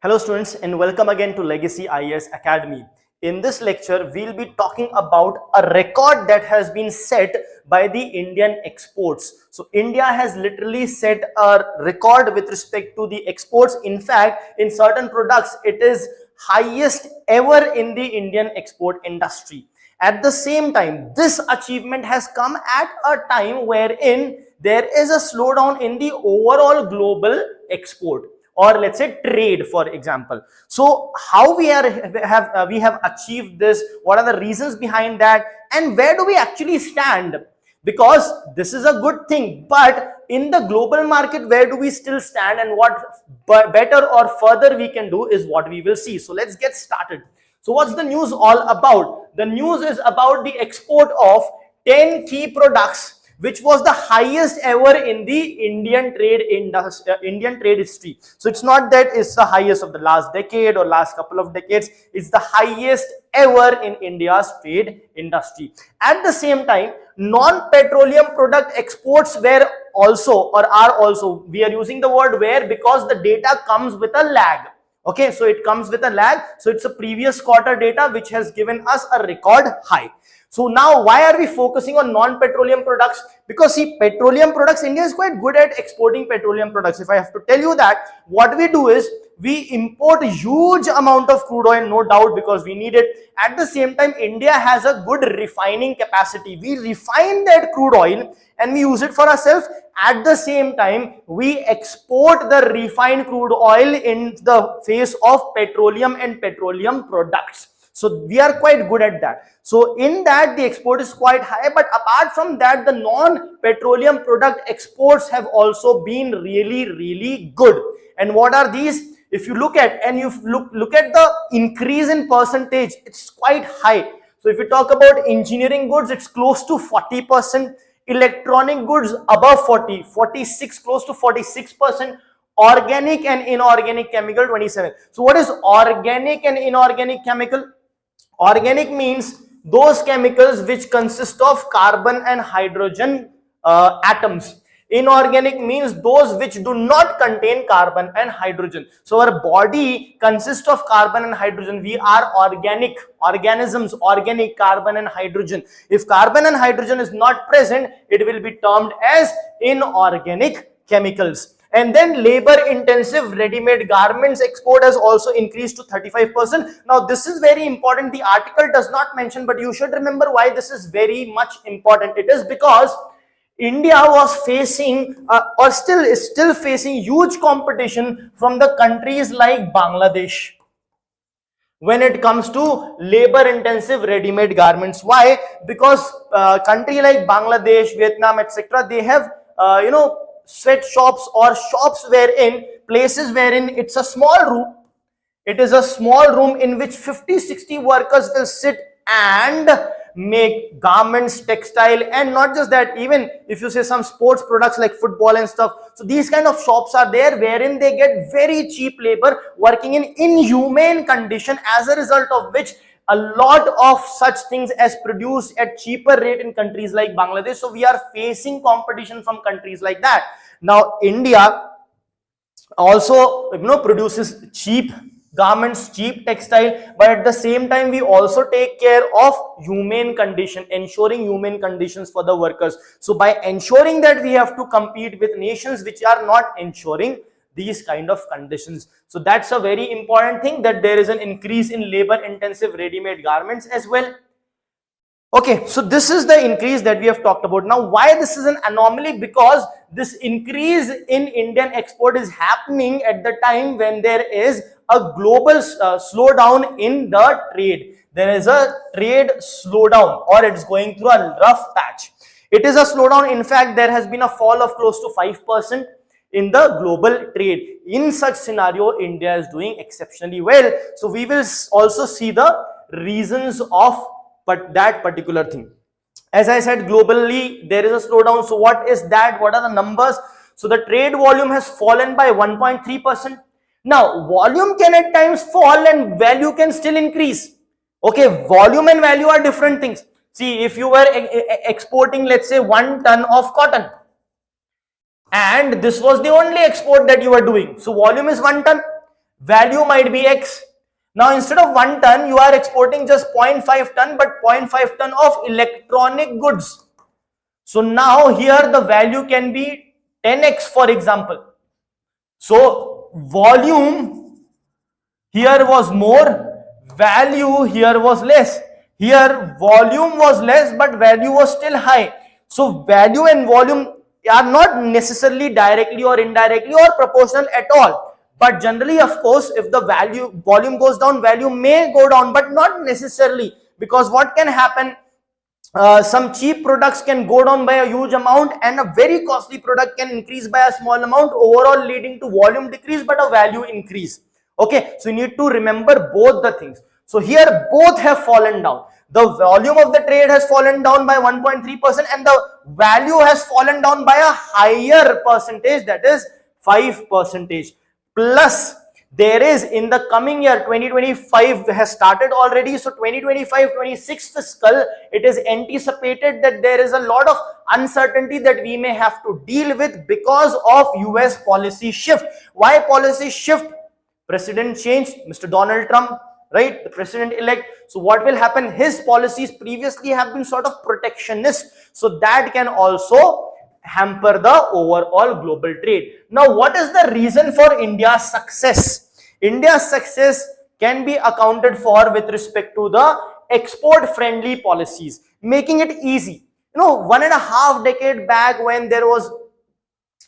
Hello students and welcome again to Legacy IAS Academy. In this lecture, we'll be talking about a record that has been set by the Indian exports. So India has literally set a record with respect to the exports. In fact, in certain products, it is highest ever in the Indian export industry. At the same time, this achievement has come at a time wherein there is a slowdown in the overall global export, or let's say trade, for example. So how we have achieved this, what are the reasons behind that, and where do we actually stand? Because this is a good thing, but in the global market, where do we still stand, and what better or further we can do is what we will see. So let's get started. So what's the news all about? The news is about the export of 10 key products, which was the highest ever in the Indian trade history. So it's not that it's the highest of the last decade or last couple of decades, it's the highest ever in India's trade industry. At the same time, non-petroleum product exports were also, or are also, we are using the word where because the data comes with a lag. Okay, so it comes with a lag. So it's a previous quarter data which has given us a record high. So now why are we focusing on non-petroleum products? Because see, petroleum products, India is quite good at exporting petroleum products. If I have to tell you that, what we do is we import huge amount of crude oil, no doubt, because we need it. At the same time, India has a good refining capacity. We refine that crude oil and we use it for ourselves. At the same time, we export the refined crude oil in the face of petroleum and petroleum products. So we are quite good at that. So in that, the export is quite high. But apart from that, the non-petroleum product exports have also been really good. And what are these? If you look at, and you look at the increase in percentage, it's quite high. So if you talk about engineering goods, it's close to 40%. Electronic goods above 40, 46, close to 46%. Organic and inorganic chemical 27. So what is organic and inorganic chemical? Organic means those chemicals which consist of carbon and hydrogen atoms. Inorganic means those which do not contain carbon and hydrogen. So our body consists of carbon and hydrogen. We are organic organisms, organic carbon and hydrogen. If carbon and hydrogen is not present, it will be termed as inorganic chemicals. And then labor intensive ready-made garments export has also increased to 35%. Now this is very important. The article does not mention, but you should remember why this is very much important. It is because India was facing or is still facing huge competition from the countries like Bangladesh when it comes to labor intensive ready-made garments. Why? Because country like Bangladesh, Vietnam, etc., they have sweatshops or shops wherein, places wherein it's a small room. It is a small room in which 50-60 workers will sit and make garments, textile, and not just that, even if you say some sports products like football and stuff. So these kind of shops are there wherein they get very cheap labor working in inhumane condition, as a result of which a lot of such things as produced at cheaper rate in countries like Bangladesh. So we are facing competition from countries like that. Now India also produces cheap garments, cheap textile, but at the same time we also take care of humane condition, ensuring humane conditions for the workers. So by ensuring that, we have to compete with nations which are not ensuring these kind of conditions. So that's a very important thing, that there is an increase in labor intensive ready-made garments as well. Okay, so this is the increase that we have talked about. Now why this is an anomaly? Because this increase in Indian export is happening at the time when there is a global slowdown in the trade. There is a trade slowdown, or it's going through a rough patch. It is a slowdown. In fact, there has been a fall of close to 5% in the global trade. In such scenario, India is doing exceptionally well. So we will also see the reasons of that particular thing. As I said, globally there is a slowdown. So what is that? What are the numbers? So the trade volume has fallen by 1.3%. Now volume can at times fall and value can still increase. Okay, volume and value are different things. See, if you were exporting, let's say 1 ton of cotton, and this was the only export that you were doing, so volume is 1 ton, value might be X. Now instead of 1 ton, you are exporting just 0.5 ton, but 0.5 ton of electronic goods. So now here the value can be 10x, for example. So volume here was more, value here was less. Here volume was less, but value was still high. So value and volume are not necessarily directly or indirectly or proportional at all. But generally, of course, if the volume goes down, value may go down, but not necessarily, because what can happen, some cheap products can go down by a huge amount and a very costly product can increase by a small amount, overall leading to volume decrease but a value increase. Okay, so you need to remember both the things. So here both have fallen down. The volume of the trade has fallen down by 1.3% and the value has fallen down by a higher percentage, that is 5%. Plus there is, in the coming year 2025 has started already, so 2025-26 fiscal, it is anticipated that there is a lot of uncertainty that we may have to deal with because of US policy shift. Why policy shift? President change, Mr. Donald Trump, right, the president elect. So what will happen, his policies previously have been sort of protectionist, so that can also hamper the overall global trade. Now what is the reason for India's success? India's success can be accounted for with respect to the export friendly policies, making it easy. 1.5 decade back, when there was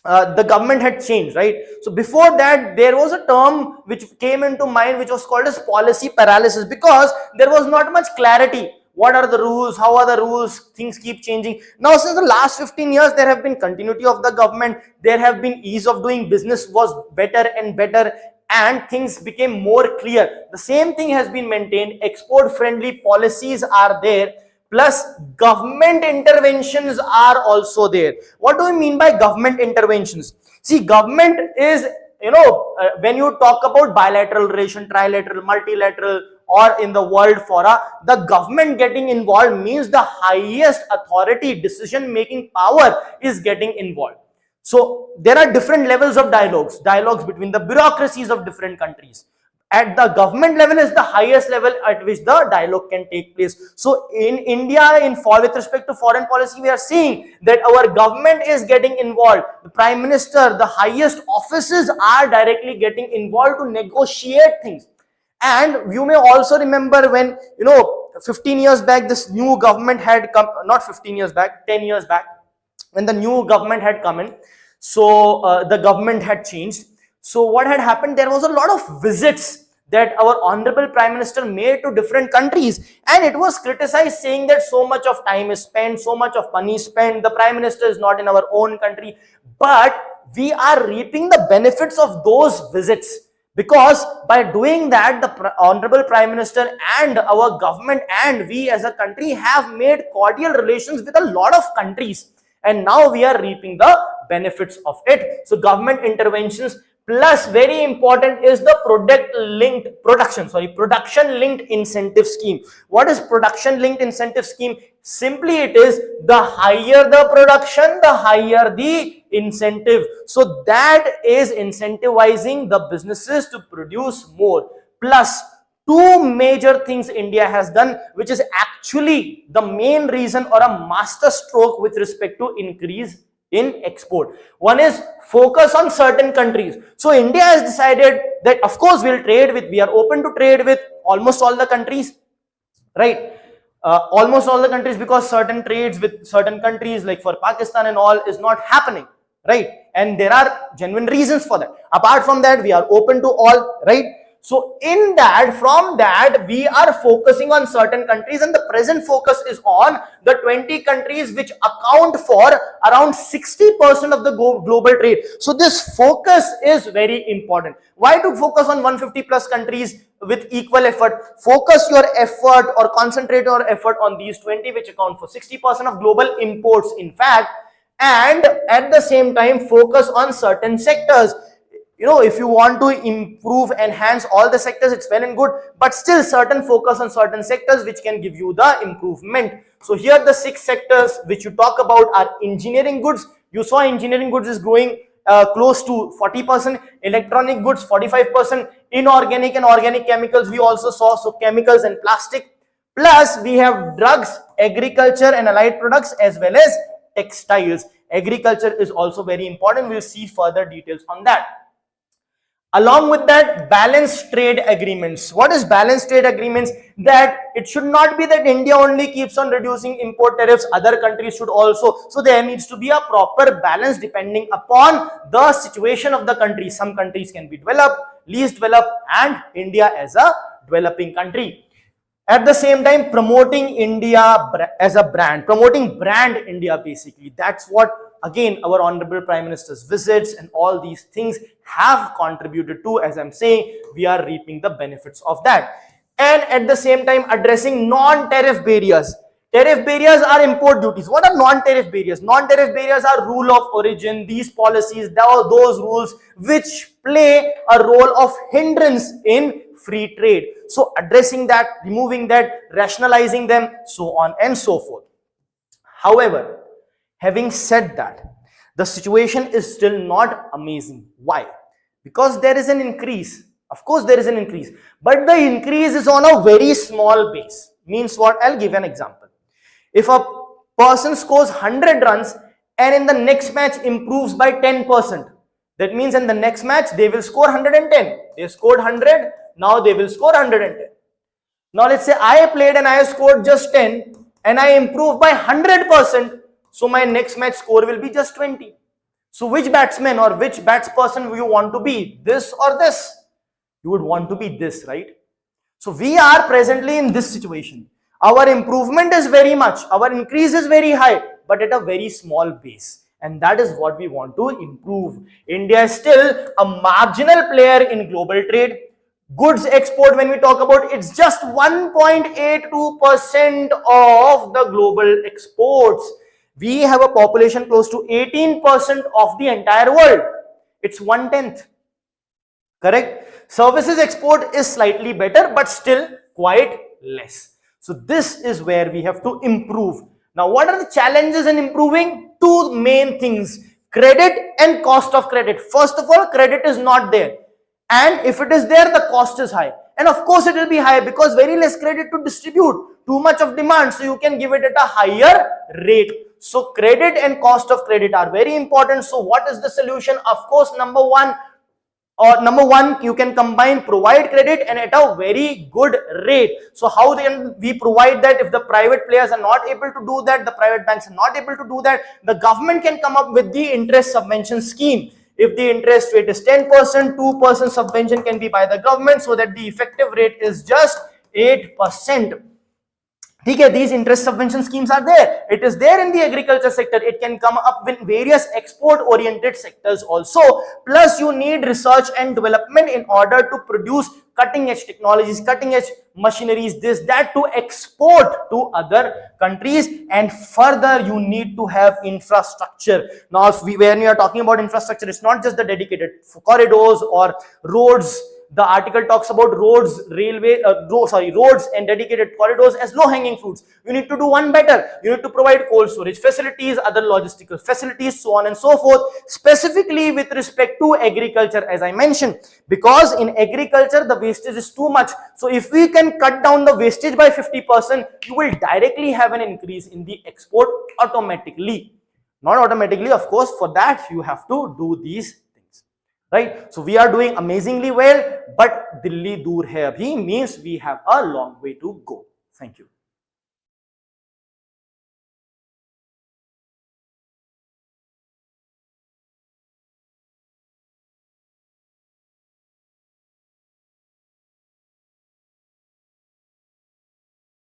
the government had changed, right? So before that, there was a term which came into mind which was called as policy paralysis, because there was not much clarity. What are the rules? How are the rules? Things keep changing. Now, since the last 15 years, there have been continuity of the government. There have been ease of doing business was better and better, and things became more clear. The same thing has been maintained. Export friendly policies are there. Plus government interventions are also there. What do we mean by government interventions? See, government is, when you talk about bilateral relation, trilateral, multilateral, or in the world fora, the government getting involved means the highest authority, decision making power is getting involved. So there are different levels of dialogues between the bureaucracies of different countries. At the government level is the highest level at which the dialogue can take place. So in India, with respect to foreign policy, we are seeing that our government is getting involved. The Prime Minister, the highest offices are directly getting involved to negotiate things. And you may also remember when, 15 years back, this new government had come, not 15 years back, 10 years back, when the new government had come in. So the government had changed. So what had happened, there was a lot of visits that our honorable Prime Minister made to different countries, and it was criticized, saying that so much of time is spent, so much of money is spent, the Prime Minister is not in our own country. But we are reaping the benefits of those visits, because by doing that, the honorable Prime Minister and our government and we as a country have made cordial relations with a lot of countries, and now we are reaping the benefits of it. So government interventions, plus very important is the production linked incentive scheme. What is production linked incentive scheme? Simply it is, the higher the production, the higher the incentive. So that is incentivizing the businesses to produce more. Plus two major things India has done, which is actually the main reason or a master stroke with respect to increase in export. One is focus on certain countries. So India has decided that of course we are open to trade with almost all the countries, right? Almost all the countries, because certain trades with certain countries like for Pakistan and all is not happening, right? And there are genuine reasons for that. Apart from that, we are open to all, right? So from that, we are focusing on certain countries, and the present focus is on the 20 countries which account for around 60% of the global trade. So this focus is very important. Why to focus on 150 plus countries with equal effort? Focus your effort or concentrate your effort on these 20 which account for 60% of global imports, in fact, and at the same time focus on certain sectors. If you want to improve, enhance all the sectors, it's well and good, but still certain focus on certain sectors which can give you the improvement. So here the 6 sectors which you talk about are engineering goods. You saw engineering goods is growing. close to 40%, electronic goods 45%, inorganic and organic chemicals we also saw, so chemicals and plastic. Plus we have drugs, agriculture and allied products, as well as textiles. Agriculture is also very important. We'll see further details on that. Along with that, balanced trade agreements. What is balanced trade agreements? That it should not be that India only keeps on reducing import tariffs, other countries should also. So there needs to be a proper balance depending upon the situation of the country. Some countries can be developed, least developed, and India as a developing country. At the same time, promoting India as a brand, promoting brand India basically. That's what, again, our Honorable Prime Minister's visits and all these things have contributed to. As I'm saying, we are reaping the benefits of that. And at the same time, addressing non-tariff barriers. Tariff barriers are import duties. What are non-tariff barriers? Non-tariff barriers are rule of origin, these policies, those rules which play a role of hindrance in free trade. So addressing that, removing that, rationalizing them, so on and so forth. However, having said that, the situation is still not amazing. Why? Because there is an increase. Of course, there is an increase, but the increase is on a very small base. Means what? I'll give an example. If a person scores 100 runs and in the next match improves by 10%, that means in the next match they will score 110. They scored 100, now they will score 110. Now let's say I played and I scored just 10 and I improved by 100%. So my next match score will be just 20. So which batsman or which batsperson you want to be? This or this? You would want to be this, right? So we are presently in this situation. Our improvement is very much, our increase is very high, but at a very small base. And that is what we want to improve. India is still a marginal player in global trade. Goods export, when we talk about, it's just 1.82% of the global exports. We have a population close to 18% of the entire world. It's 1/10. Correct? Services export is slightly better, but still quite less. So this is where we have to improve. Now, what are the challenges in improving? Two main things: credit and cost of credit. First of all, credit is not there. And if it is there, the cost is high. And of course, it will be high because very less credit to distribute. Too much of demand, so you can give it at a higher rate. So credit and cost of credit are very important. So what is the solution? Of course, number one, you can combine provide credit and at a very good rate. So how then we provide that? If the private players are not able to do that, the private banks are not able to do that, the government can come up with the interest subvention scheme. If the interest rate is 10%, 2% subvention can be by the government, so that the effective rate is just 8%. Okay, these interest subvention schemes are there. It is there in the agriculture sector. It can come up with various export oriented sectors also. Plus you need research and development in order to produce cutting edge technologies, cutting edge machineries, this, that, to export to other countries. And further, you need to have infrastructure. Now, when we are talking about infrastructure, it's not just the dedicated corridors or roads. The article talks about roads, roads and dedicated corridors as low-hanging fruits. You need to do one better. You need to provide cold storage facilities, other logistical facilities, so on and so forth, specifically with respect to agriculture, as I mentioned, because in agriculture, the wastage is too much. So if we can cut down the wastage by 50%, you will directly have an increase in the export automatically. Not automatically, of course, for that, you have to do these. Right? So we are doing amazingly well, but Dilli dur hai abhi means we have a long way to go. Thank you.